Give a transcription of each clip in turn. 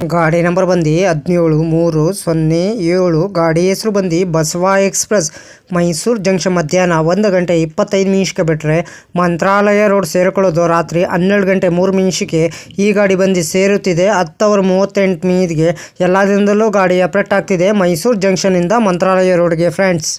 ಗಾಡಿ ನಂಬರ್ ಬಂದು 17307. ಗಾಡಿ ಹೆಸರು ಬಂದು ಬಸವ ಎಕ್ಸ್ಪ್ರೆಸ್. ಮೈಸೂರು ಜಂಕ್ಷನ್ ಮಧ್ಯಾಹ್ನ 1 ಗಂಟೆ 25 ನಿಮಿಷಕ್ಕೆ ಬಿಟ್ಟರೆ ಮಂತ್ರಾಲಯ ರೋಡ್ ಸೇರಿಕೊಳ್ಳೋದು ರಾತ್ರಿ 12 ಗಂಟೆ 3 ನಿಮಿಷಕ್ಕೆ ಈ ಗಾಡಿ ಬಂದು ಸೇರುತ್ತಿದೆ. 10:38 ಮಿನಿಟ್ಗೆ ಎಲ್ಲ ದಿನದಲ್ಲೂ ಗಾಡಿ ಅಪ್ಡೇಟ್ ಆಗ್ತಿದೆ ಮೈಸೂರು ಜಂಕ್ಷನ್ನಿಂದ ಮಂತ್ರಾಲಯ ರೋಡ್ಗೆ ಫ್ರೆಂಡ್ಸ್.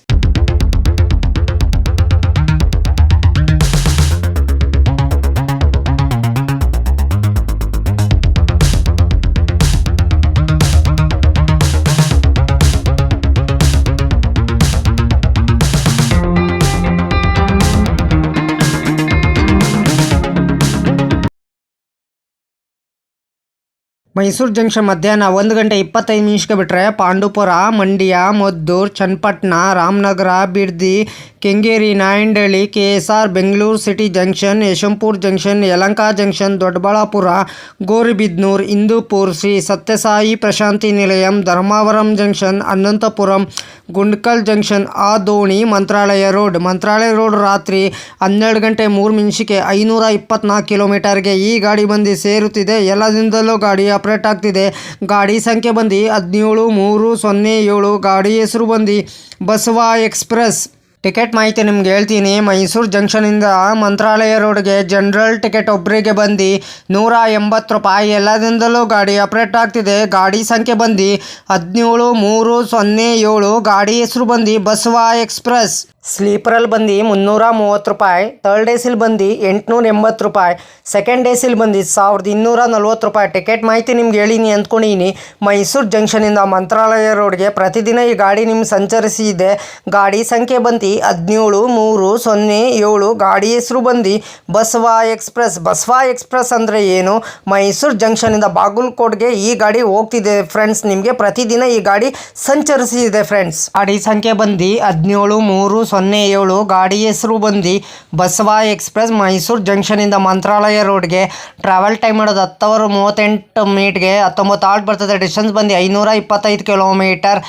ಮೈಸೂರು ಜಂಕ್ಷನ್ ಮಧ್ಯಾಹ್ನ 1 ಗಂಟೆ 25 ನಿಮಿಷಕ್ಕೆ ಬಿಟ್ಟರೆ Pandupura, Mandya, Maddur, Channapatna, Ramanagara, Bidadi, Kengeri, Nayandahalli, KSR, Bengaluru city junction, Yesvantpur junction, Yelahanka junction, Doddaballapur, Gauribidanur, Hindupur, Sri Sathyasai Prasanthi Nilayam, Dharmavaram junction, Anantapur, Guntakal junction, Adoni, Mantralayam road ರಾತ್ರಿ 12 ಗಂಟೆ 3 ನಿಮಿಷಕ್ಕೆ 524 ಕಿಲೋಮೀಟರ್ಗೆ ಈ ಗಾಡಿ ಬಂದು ಸೇರುತ್ತಿದೆ. ಎಲ್ಲ ದಿನದಲ್ಲೂ ಗಾಡಿ ಅಪ್ಡೇಟ್ ಆಗ್ತಿದೆ. ಗಾಡಿ ಸಂಖ್ಯೆ ಬಂದು 17307. ಗಾಡಿ ಹೆಸರು ಬಂದು ಬಸವ ಎಕ್ಸ್ಪ್ರೆಸ್. ಟಿಕೆಟ್ ಮಾಹಿತಿ ನಿಮ್ಗೆ ಹೇಳ್ತೀನಿ. ಮೈಸೂರು ಜಂಕ್ಷನಿಂದ ಮಂತ್ರಾಲಯ ರೋಡ್ಗೆ ಜನರಲ್ ಟಿಕೆಟ್ ಒಬ್ಬರಿಗೆ ಬಂದು 180 ರೂಪಾಯಿ. ಎಲ್ಲ ದಿನದಲ್ಲೂ ಗಾಡಿ ಅಪ್ಡೇಟ್ ಆಗ್ತಿದೆ. ಗಾಡಿ ಸಂಖ್ಯೆ ಬಂದು 17307. ಗಾಡಿ ಹೆಸರು ಬಂದು ಬಸವ ಎಕ್ಸ್ಪ್ರೆಸ್. ಸ್ಲೀಪರಲ್ಲಿ ಬಂದು 330 ರೂಪಾಯಿ, ಥರ್ಡ್ ಎಸಿಲ್ ಬಂದು 880 ರೂಪಾಯಿ, ಸೆಕೆಂಡ್ ಎಸಿಲ್ ಬಂದು 1240 ರೂಪಾಯಿ. ಟಿಕೆಟ್ ಮಾಹಿತಿ ನಿಮ್ಗೆ ಹೇಳಿನಿ ಅಂದ್ಕೊಂಡಿನಿ. ಮೈಸೂರು ಜಂಕ್ಷನಿಂದ ಮಂತ್ರಾಲಯ ರೋಡ್ಗೆ ಪ್ರತಿದಿನ ಈ ಗಾಡಿ ನಿಮ್ಗೆ ಸಂಚರಿಸಿದೆ. ಗಾಡಿ ಸಂಖ್ಯೆ ಬಂದು 17307. ಗಾಡಿ ಹೆಸರು ಬಂದು ಬಸವ ಎಕ್ಸ್ಪ್ರೆಸ್. ಬಸವ ಎಕ್ಸ್ಪ್ರೆಸ್ ಅಂದರೆ ಏನು? ಮೈಸೂರು ಜಂಕ್ಷನಿಂದ ಬಾಗಲಕೋಟ್ಗೆ ಈ ಗಾಡಿ ಹೋಗ್ತಿದೆ ಫ್ರೆಂಡ್ಸ್. ನಿಮಗೆ ಪ್ರತಿದಿನ ಈ ಗಾಡಿ ಸಂಚರಿಸಿದೆ ಫ್ರೆಂಡ್ಸ್. ಗಾಡಿ ಸಂಖ್ಯೆ ಬಂದು 17307. ಗಾಡಿ ಹೆಸರು ಬಂದು ಬಸವ ಎಕ್ಸ್ಪ್ರೆಸ್. ಮೈಸೂರು ಜಂಕ್ಷನಿಂದ ಮಂತ್ರಾಲಯ ರೋಡ್ಗೆ ಟ್ರಾವೆಲ್ ಟೈಮ್ ಮಾಡೋದು 10:38 ಮಿನಿಟ್ಗೆ 19 ಅವರ್ ಬರ್ತದೆ. ಡಿಸ್ಟೆನ್ಸ್ ಬಂದು 525 ಕಿಲೋಮೀಟರ್.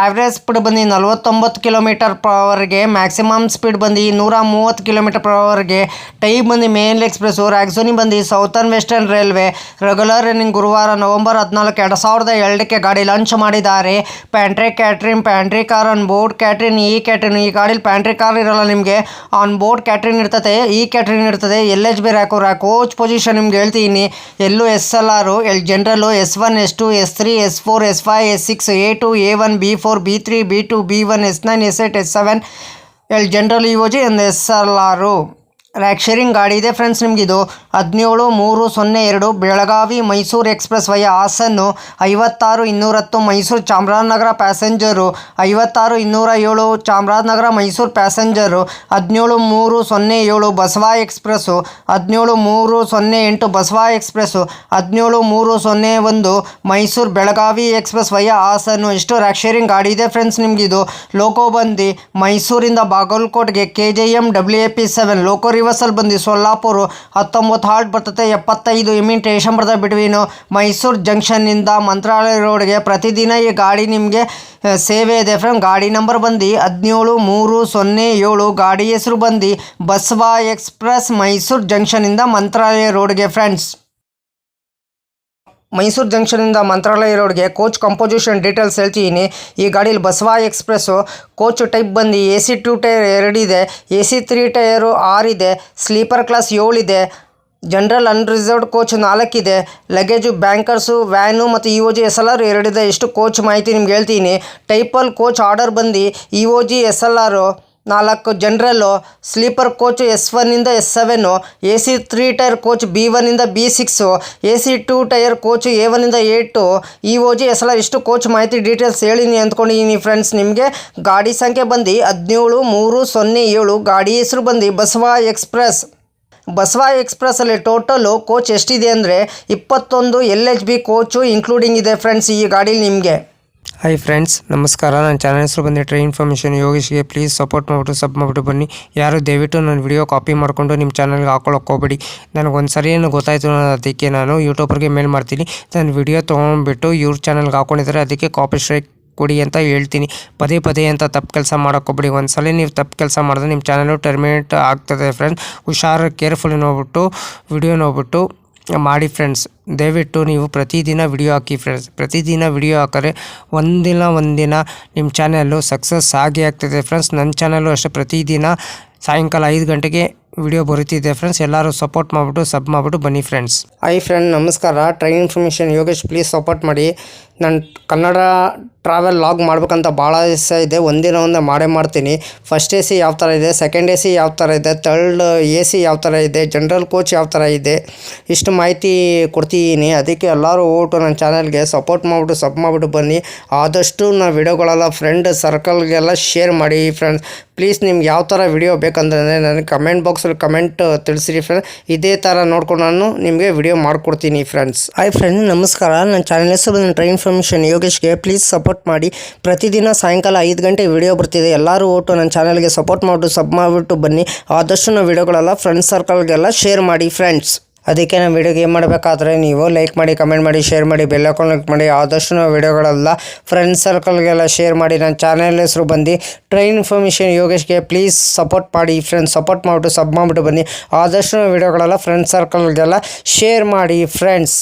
ಆವ್ರೇಜ್ ಸ್ಪೀಡ್ ಬಂದು 49 ಕಿಲೋಮೀಟರ್ ಪರ್ ಅವರ್ಗೆ. ಮ್ಯಾಕ್ಸಿಮಮ್ ಸ್ಪೀಡ್ ಬಂದು 130 ಕಿಲೋಮೀಟರ್ ಪರ್ ಅವರ್ಗೆ. ಟೈಪ್ ಬಂದು ಮೇಲ್ ಎಕ್ಸ್ಪ್ರೆಸ್ಸು. ರಾಗ್ಝೋನಿ ಬಂದು southern western railway. Regular running ಗುರುವಾರ ನವೆಂಬರ್ 14, 2002ಕ್ಕೆ ಗಾಡಿ ಲಾಂಚ್ ಮಾಡಿದ್ದಾರೆ. Pantry catering, pantry car, on board catering, ಈ ಕ್ಯಾಟ್ರಿನ್. ಈ ಗಾಡೀಲಿ ಪ್ಯಾಂಟ್ರಿ ಕಾರ್ ಇರೋಲ್ಲ ನಿಮಗೆ, ಆನ್ ಬೋರ್ಡ್ ಕ್ಯಾಟ್ರಿನ್ ಇರ್ತದೆ, ಈ ಕ್ಯಾಟ್ರಿನ್ ಇರ್ತದೆ. LHB rack. ಕೋಚ್ ಪೊಸಿಷನ್ ನಿಮ್ಗೆ ಹೇಳ್ತೀನಿ. ಎಲ್ಲು SLR, ಜನರಲ್ಲು, S1, S2, S3, S4, S5, S6, A2, A1, B4, B3, B2, B1, S9, S8, S7, general EOG ಒಂದು SLR. ರ್ಯಾಕ್ ಶೇರಿಂಗ್ ಗಾಡಿ ಇದೆ ಫ್ರೆಂಡ್ಸ್. ನಿಮಗಿದು 17302 Belagavi Mysuru express via Hassan. 56210 Mysuru Chamarajanagar passenger. 56207 Chamarajanagar Mysuru passenger. 17307 Basava express. 17308 Basava express. 17301 Mysuru Belagavi express via Hassan. ಇಷ್ಟು rack sharing ಗಾಡಿ ಇದೆ friends. ನಿಮಗಿದು ಲೋಕೋ ಬಂದು ಮೈಸೂರಿಂದ ಬಾಗಲಕೋಟ್ಗೆ KJM WAP7. ಲೋಕೋ reversal ಬಂದು ಸೊಲ್ಲಾಪುರ 19 ಹಾಲ್ಟ್ ಬರ್ತದೆ. 75 ಇಮಿಟೇಷನ್ ಬರ್ತದೆ ಬಿಟ್ವೀನು ಮೈಸೂರು ಜಂಕ್ಷನ್ನಿಂದ ಮಂತ್ರಾಲಯ ರೋಡ್ಗೆ. ಪ್ರತಿದಿನ ಈ ಗಾಡಿ ನಿಮಗೆ ಸೇವೆ ಇದೆ ಫ್ರೆಂಡ್. ಗಾಡಿ ನಂಬರ್ ಬಂದು 17307. ಗಾಡಿ ಹೆಸರು ಬಂದು ಬಸವ ಎಕ್ಸ್ಪ್ರೆಸ್. ಮೈಸೂರು ಜಂಕ್ಷನಿಂದ ಮಂತ್ರಾಲಯ ರೋಡ್ಗೆ ಫ್ರೆಂಡ್ಸ್. ಮೈಸೂರು ಜಂಕ್ಷನಿಂದ ಮಂತ್ರಾಲಯ ರೋಡ್ಗೆ ಕೋಚ್ ಕಂಪೋಸಿಷನ್ ಡೀಟೇಲ್ಸ್ ಹೇಳ್ತೀನಿ. ಈ ಗಾಡೀಲಿ ಬಸವ ಎಕ್ಸ್ಪ್ರೆಸ್ಸು. ಕೋಚ್ ಟೈಪ್ ಬಂದು AC 2 ಟೈರ್ 2 ಇದೆ, AC 3 ಟೈರು 6 ಇದೆ, ಸ್ಲೀಪರ್ ಕ್ಲಾಸ್ 7 ಇದೆ, ಜನರಲ್ ಅನ್ರಿಸರ್ವ್ಡ್ ಕೋಚ್ 4 ಇದೆ, ಲಗೇಜು ಬ್ಯಾಂಕರ್ಸು ವ್ಯಾನು ಮತ್ತು EOG SLR 2 ಇದೆ. ಇಷ್ಟು ಕೋಚ್ ಮಾಹಿತಿ ನಿಮ್ಗೆ ಹೇಳ್ತೀನಿ. ಟೈಪಲ್ ಕೋಚ್ ಆರ್ಡರ್ ಬಂದು EOG SLR 4, general. Sleeper coach S1 S7, AC 3 tier coach B1 B6, AC 2 tier coach A1 A2, EOG SLR. ಇಷ್ಟು coach ಮಾಹಿತಿ ಡೀಟೇಲ್ಸ್ ಹೇಳಿನಿ ಅಂದ್ಕೊಂಡಿದ್ದೀನಿ ಫ್ರೆಂಡ್ಸ್. ನಿಮಗೆ ಗಾಡಿ ಸಂಖ್ಯೆ ಬಂದು 17307. ಗಾಡಿ ಹೆಸರು ಬಂದು ಬಸವ ಎಕ್ಸ್ಪ್ರೆಸ್. ಬಸವ ಎಕ್ಸ್ಪ್ರೆಸ್ಸಲ್ಲಿ ಟೋಟಲು ಕೋಚ್ ಎಷ್ಟಿದೆ ಅಂದರೆ 21 LHB ಕೋಚು ಇನ್ಕ್ಲೂಡಿಂಗ್ ಇದೆ ಫ್ರೆಂಡ್ಸ್ ಈ ಗಾಡೀಲಿ ನಿಮಗೆ. ಹಾಯ್ ಫ್ರೆಂಡ್ಸ್, ನಮಸ್ಕಾರ. ನನ್ನ ಚಾನಲ್ ಹೆಸರು ಬಂದು ಟ್ರೈನ್ ಇನ್ಫಾರ್ಮೇಷನ್ ಯೋಗೇಶ್ಗೆ. ಪ್ಲೀಸ್ ಸಪೋರ್ಟ್ ಮಾಡಿಬಿಟ್ಟು ಸಬ್ ಮಾಡಿಬಿಟ್ಟು ಬನ್ನಿ. ಯಾರು ದಯವಿಟ್ಟು ನನ್ನ ವಿಡಿಯೋ ಕಾಪಿ ಮಾಡಿಕೊಂಡು ನಿಮ್ಮ ಚಾನಲ್ಗೆ ಹಾಕೊಳ್ಳೋಕೆ ಹೋಗಬೇಡಿ. ನನಗೊಂದು ಸರಿ ಏನು ಗೊತ್ತಾಯಿತು ಅದಕ್ಕೆ ನಾನು ಯೂಟ್ಯೂಬರ್ಗೆ ಮೇಲ್ ಮಾಡ್ತೀನಿ. ನನ್ನ ವಿಡಿಯೋ ತೊಗೊಂಡ್ಬಿಟ್ಟು ಇವ್ರ ಚಾನಲ್ಗೆ ಹಾಕ್ಕೊಂಡಿದ್ದಾರೆ, ಅದಕ್ಕೆ ಕಾಪಿ ಸ್ಟ್ರೈಕ್ ಕೊಡಿ ಅಂತ ಹೇಳ್ತೀನಿ. ಪದೇ ಪದೇ ಅಂತ ತಪ್ಪು ಕೆಲಸ ಮಾಡೋಕ್ಕೋಗ್ಬೇಡಿ. ಒಂದ್ಸಲ ನೀವು ತಪ್ಪು ಕೆಲಸ ಮಾಡಿದ್ರೆ ನಿಮ್ಮ ಚಾನಲು ಟರ್ಮಿನೇಟ್ ಆಗ್ತದೆ ಫ್ರೆಂಡ್ಸ್. ಹುಷಾರು, ಕೇರ್ಫುಲ್ ನೋಡ್ಬಿಟ್ಟು ವಿಡಿಯೋ ನೋಡ್ಬಿಟ್ಟು ಮಾಡಿ ಫ್ರೆಂಡ್ಸ್. ದಯವಿಟ್ಟು ನೀವು ಪ್ರತಿದಿನ ವಿಡಿಯೋ ಹಾಕಿ ಫ್ರೆಂಡ್ಸ್. ಪ್ರತಿದಿನ ವಿಡಿಯೋ ಹಾಕಿದ್ರೆ ಒಂದಿನ ನಿಮ್ಮ ಚಾನಲ್ಲು ಸಕ್ಸಸ್ ಆಗೇ ಆಗ್ತದೆ ಫ್ರೆಂಡ್ಸ್. ನನ್ನ ಚಾನಲ್ಲು ಅಷ್ಟೇ ಪ್ರತಿದಿನ ಸಾಯಂಕಾಲ 5 ಗಂಟೆಗೆ ವಿಡಿಯೋ ಬರುತ್ತಿದೆ ಫ್ರೆಂಡ್ಸ್. ಎಲ್ಲರೂ ಸಪೋರ್ಟ್ ಮಾಡಿಬಿಟ್ಟು ಸಬ್ ಮಾಡಿಬಿಟ್ಟು ಬನ್ನಿ ಫ್ರೆಂಡ್ಸ್. ಹಾಯ್ ಫ್ರೆಂಡ್, ನಮಸ್ಕಾರ. Train information Yogesh, please support ಮಾಡಿ. ನಾನು ಕನ್ನಡ ಟ್ರಾವೆಲ್ ಲಾಗ್ ಮಾಡ್ಬೇಕಂತ ಭಾಳ ಇಷ್ಟ ಇದೆ. ಒಂದಿನ ಮಾಡೇ ಮಾಡ್ತೀನಿ. ಫಸ್ಟ್ AC ಯಾವ ಥರ ಇದೆ, ಸೆಕೆಂಡ್ AC ಯಾವ ಥರ ಇದೆ, ಥರ್ಡ್ AC ಯಾವ ಥರ ಇದೆ, ಜನರಲ್ ಕೋಚ್ ಯಾವ ಥರ ಇದೆ, ಇಷ್ಟು ಮಾಹಿತಿ ಕೊಡ್ತಿದ್ದೀನಿ. ಅದಕ್ಕೆ ಎಲ್ಲರೂ ಹೋಗ್ಬಿಟ್ಟು ನನ್ನ ಚಾನಲ್ಗೆ ಸಪೋರ್ಟ್ ಮಾಡಿಬಿಟ್ಟು ಸಬ್ ಮಾಡಿಬಿಟ್ಟು ಬನ್ನಿ. ಆದಷ್ಟು ನಾನು ವಿಡಿಯೋಗಳೆಲ್ಲ ಫ್ರೆಂಡ್ ಸರ್ಕಲ್ಗೆಲ್ಲ ಶೇರ್ ಮಾಡಿ ಫ್ರೆಂಡ್ಸ್. ಪ್ಲೀಸ್ ನಿಮ್ಗೆ ಯಾವ ಥರ ವಿಡಿಯೋ ಬೇಕಂದ್ರೆ ನನಗೆ ಕಮೆಂಟ್ ಬಾಕ್ಸಲ್ಲಿ ಕಮೆಂಟ್ ತಿಳಿಸಿರಿ ಫ್ರೆಂಡ್ಸ್. ಇದೇ ಥರ ನೋಡ್ಕೊಂಡು ನಾನು ನಿಮಗೆ ವಿಡಿಯೋ ಮಾಡಿಕೊಡ್ತೀನಿ ಫ್ರೆಂಡ್ಸ್. ಹಾಯ್ ಫ್ರೆಂಡ್, ನಮಸ್ಕಾರ. ನನ್ನ ಚಾನಲ್ ಹೆಸರು ಟ್ರೈನ್ ಇನ್ಫಾರ್ಮೇಷನ್ ಯೋಗೇಶ್ಗೆ, ಪ್ಲೀಸ್ ಸಪೋರ್ಟ್ ಮಾಡಿ. ಪ್ರತಿದಿನ ಸಾಯಂಕಾಲ 5 ಗಂಟೆ ವಿಡಿಯೋ ಬರ್ತಿದೆ. ಎಲ್ಲರೂ ಒಟ್ಟು ನನ್ನ ಚಾನಲ್ಗೆ ಸಪೋರ್ಟ್ ಮಾಡಿಬಿಟ್ಟು ಸಬ್ ಮಾಡಿಬಿಟ್ಟು ಬನ್ನಿ. ಆದಷ್ಟು ನಾವು ವಿಡಿಯೋಗಳೆಲ್ಲ ಫ್ರೆಂಡ್ಸ್ ಸರ್ಕಲ್ಗೆಲ್ಲ ಶೇರ್ ಮಾಡಿ ಫ್ರೆಂಡ್ಸ್. ಅದಕ್ಕೆ ನಾವು ವಿಡಿಯೋಗೆ ಏನು ಮಾಡಬೇಕಾದ್ರೆ ನೀವು ಲೈಕ್ ಮಾಡಿ, ಕಮೆಂಟ್ ಮಾಡಿ, ಶೇರ್ ಮಾಡಿ, ಬೆಲ್ ಐಕಾನ್ ಕ್ಲಿಕ್ ಮಾಡಿ. ಆದಷ್ಟು ನಾವು ವಿಡಿಯೋಗಳೆಲ್ಲ ಫ್ರೆಂಡ್ಸ್ ಸರ್ಕಲ್ಗೆಲ್ಲ ಶೇರ್ ಮಾಡಿ. ನನ್ನ ಚಾನಲ್ ಹೆಸರು ಬಂದು ಟ್ರೈನ್ ಇನ್ಫಾರ್ಮೇಷನ್ ಯೋಗೇಶ್ಗೆ, ಪ್ಲೀಸ್ ಸಪೋರ್ಟ್ ಮಾಡಿ ಫ್ರೆಂಡ್ಸ್. ಸಪೋರ್ಟ್ ಮಾಡಿಬಿಟ್ಟು ಸಬ್ ಮಾಡಿಬಿಟ್ಟು ಬನ್ನಿ. ಆದಷ್ಟು ನಾವು ವಿಡಿಯೋಗಳೆಲ್ಲ ಫ್ರೆಂಡ್ಸ್ ಸರ್ಕಲ್ಗೆಲ್ಲ ಶೇರ್ ಮಾಡಿ ಫ್ರೆಂಡ್ಸ್.